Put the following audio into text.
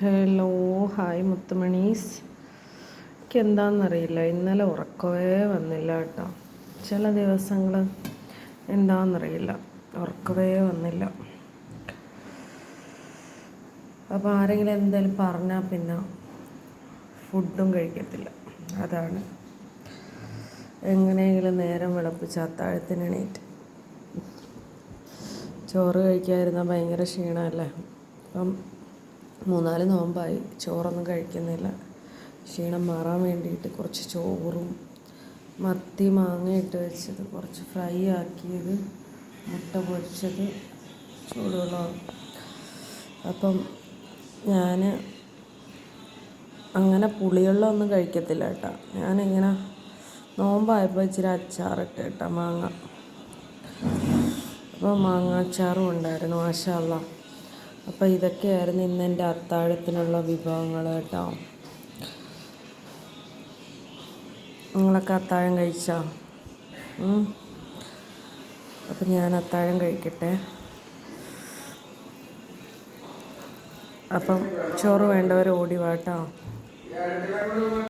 Hello, hi മുത്തുമണീസ്. എനിക്ക് എന്താണെന്നറിയില്ല, ഇന്നലെ ഉറക്കമേ വന്നില്ല കേട്ടോ. ചില ദിവസങ്ങൾ എന്താണെന്നറിയില്ല, ഉറക്കമേ വന്നില്ല. അപ്പോൾ ആരെങ്കിലും എന്തെങ്കിലും പറഞ്ഞാൽ പിന്നെ ഫുഡും കഴിക്കത്തില്ല. അതാണ് എങ്ങനെയെങ്കിലും നേരം വിളപ്പിച്ച് അത്താഴത്തിന് എണീറ്റ് ചോറ് കഴിക്കാതിരുന്നാൽ ഭയങ്കര ക്ഷീണമല്ലേ. അപ്പം 3-4 നോമ്പായി ചോറൊന്നും കഴിക്കുന്നില്ല. ക്ഷീണം മാറാൻ വേണ്ടിയിട്ട് കുറച്ച് ചോറും മത്തി മാങ്ങയിട്ട് വെച്ചത്, കുറച്ച് ഫ്രൈ ആക്കിയത്, മുട്ട പൊരിച്ചത്, ചൂടുവെള്ളം. അപ്പം ഞാൻ അങ്ങനെ പുളിവെള്ളമൊന്നും കഴിക്കത്തില്ല കേട്ടോ. ഞാനിങ്ങനെ നോമ്പായപ്പോൾ ഇച്ചിരി അച്ചാറിട്ട് കേട്ടോ, മാങ്ങ. അപ്പോൾ മാങ്ങ അച്ചാറും ഉണ്ടായിരുന്നു, മാഷാ അല്ലാ. അപ്പോൾ ഇതൊക്കെയായിരുന്നു ഇന്നെൻ്റെ അത്താഴത്തിനുള്ള വിഭവങ്ങൾ കേട്ടോ. നിങ്ങളൊക്കെ അത്താഴം കഴിച്ചോ? അപ്പം ഞാൻ അത്താഴം കഴിക്കട്ടെ. അപ്പം ചോറ് വേണ്ടവർ ഓടി വാട്ടോ.